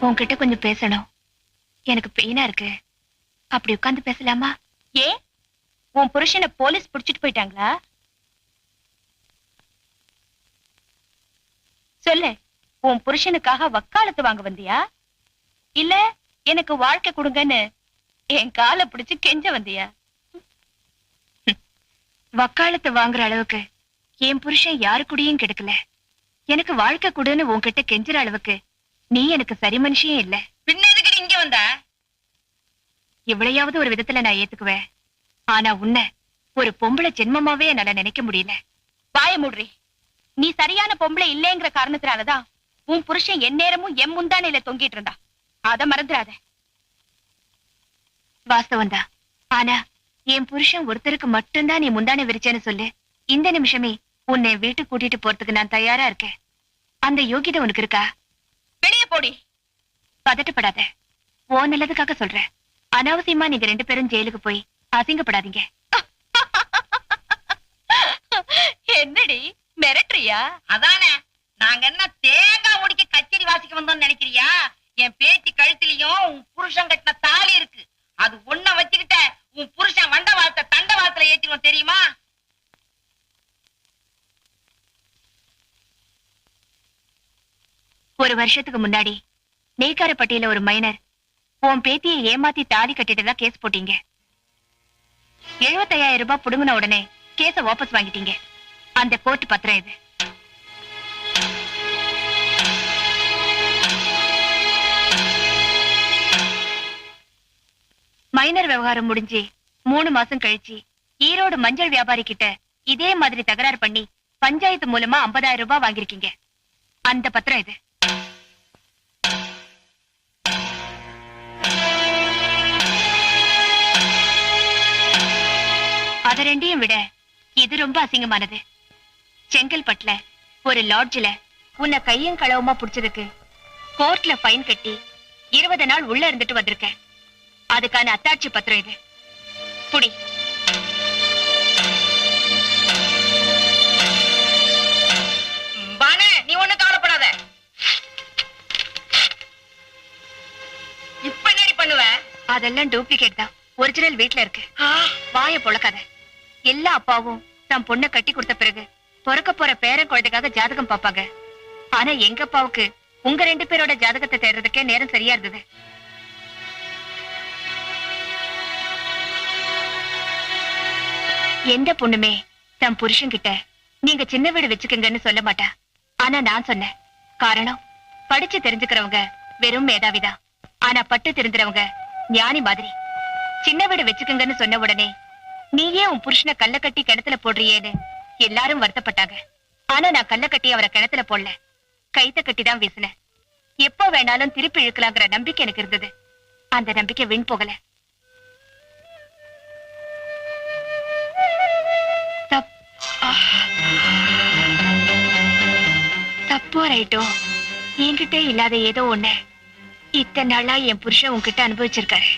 உன்கிட்ட கொஞ்சம் பேசணும். எனக்கு பெயினா இருக்கு. அப்படி உட்கார்ந்து பேசலாமா? ஏ, உன் புருஷனை போலீஸ் புடிச்சிட்டு போயிட்டாங்களா? சொல்லு, உன் புருஷனுக்காக வக்காலத்து வாங்க வந்தியா, இல்ல எனக்கு வாழ்க்கை கொடுங்கன்னு என் காலை பிடிச்சு கெஞ்ச வந்தியா? வக்காலத்து வாங்குற அளவுக்கு என் புருஷன் யாரு கூடயும் கெடுக்கல. எனக்கு வாழ்க்கை கொடுன்னு உன்கிட்ட கெஞ்சுற அளவுக்கு நீ எனக்கு சரி மனுஷியே இல்ல. பின்ன எதுக்கு இங்க வந்த? இவ்வளையாவது ஒரு விதத்துல நான் ஏத்துக்குவேன். ஆனா உன்னை ஒரு பொம்பளை ஜென்மமாவே என்னால நினைக்க முடியல. வாய மூடுறி. நீ சரியான பொம்பளை இல்லைங்கிற காரணத்தினாலதான் உன் புருஷன் எந்நேரமும் எம் முந்தானையில தொங்கிட்டு இருந்தா. அத மறந்துடாத. வாஸ்தவம்தான். ஆனா என் புருஷன் ஒருத்தருக்கு மட்டும்தான் நீ முந்தானை விரிச்சேன்னு சொல்லு. இந்த நிமிஷமே உன்னை வீட்டுக்கு கூட்டிட்டு போறதுக்கு நான் தயாரா இருக்கேன். அந்த யோகிதை உனக்கு இருக்கா? வெளியே போடி. பதட்டப்படாத. ஓ நல்லதுக்காக சொல்றேன். அனாவசியமா நீங்க 2 பேரும் ஜெயிலுக்கு போய் அசிங்கப்படாதீங்க. என்னடி மிரட்டுறியா? அதானே, நாங்க என்ன தேங்காய் முடிக்க கச்சேரி வாசிக்க வந்தோம்னு நினைக்கிறியா? என் பேத்தி கழுத்திலையும் உன் புருஷன் கட்டின தாலி இருக்கு. அது ஒன்ன வச்சுக்கிட்ட உன் புருஷன் வண்ட வார்த்தை தண்ட வார்த்தையில ஏத்திடுவோம் தெரியுமா? ஒரு வருஷத்துக்கு முன்னாடி நெய்க்காரப்பட்டியில ஒரு மைனர் உன் பேத்தியை ஏமாத்தி தாலி கட்டிட்டதா கேஸ் போட்டீங்க. 75,000 ரூபாய் புடுங்கின உடனே கேஸ வாபஸ் வாங்கிட்டீங்க. அந்த கோர்ட் பத்திரம் இது. மைனர் விவகாரம் முடிஞ்சு 3 மாசம் கழிச்சு ஈரோடு மஞ்சள் வியாபாரி கிட்ட இதே மாதிரி தகராறு பண்ணி பஞ்சாயத்து மூலமா 50,000 ரூபாய் வாங்கிருக்கீங்க. அந்த பத்திரம் இது. அத ரெண்டையும் விட இது ரொம்ப அசிங்கமானது. செங்கல்பட்டுல ஒரு லாட்ஜ்ல உன்னை கையும் களவுமா புடிச்சதுக்கு கோர்ட்ல ஃபைன் கட்டி 20 நாள் உள்ள இருந்துட்டு வந்திருக்கேன். அதுக்கான அத்தாட்சி பத்திரம் இது. புடி. நீ ஒண்ணு கவலைப்படாத. இப்ப என்னடி பண்ணுவ? அதெல்லாம் டூப்ளிகேட் தான். ஒரிஜினல் வீட்ல இருக்கு. வாய பொளக்காத. எல்லா அப்பாவும் தம் பொண்ணை கட்டி கொடுத்த பிறகு பிறக்க போற பேர குழந்தைக்காக ஜாதகம் பாப்பாங்க. ஆனா எங்க அப்பாவுக்கு உங்க 2 பேரோட ஜாதகத்தை தேடுறதுக்கே நேரம் சரியா இருந்தது. எந்த பொண்ணுமே தம் புருஷன் கிட்ட நீங்க சின்ன வீடு வச்சுக்கங்கன்னு சொல்ல மாட்டா. ஆனா நான் சொன்னேன். காரணம், படிச்சு தெரிஞ்சுக்கிறவங்க வெறும் மேதாவிதான். ஆனா பட்டு தெரிஞ்சுறவங்க ஞானி மாதிரி. சின்ன வீடு வச்சுக்கங்கன்னு சொன்ன உடனே நீயே உன் புருஷனை கல்ல கட்டி கிணத்துல போடுறியேன்னு எல்லாரும் வருத்தப்பட்டாங்க. ஆனா நான் கல்ல கட்டி அவரை கிணத்துல போடல, கைத்த கட்டிதான் வீசினேன். எப்போ வேணாலும் திருப்பி இழுக்கலாங்கிற நம்பிக்கை எனக்கு இருந்தது. அந்த நம்பிக்கை வீண் போகல. தப்போ ரைட்டோ என்கிட்ட இல்லாத ஏதோ ஒண்ணு இத்தனை நாளா என் புருஷன் உன்கிட்ட அனுபவிச்சிருக்காரு.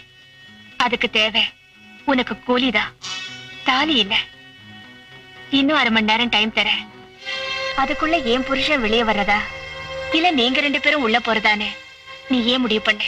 அதுக்கு தேவை உனக்கு கூலிதான், தாலி இல்ல. இன்னும் 1/2 மணி நேரம் டைம் தரேன். அதுக்குள்ள என் புருஷன் வெளியே வர்றதா இல்ல நீங்க 2 பேரும் உள்ள போறதான்னு நீ ஏன் முடிவு பண்ண?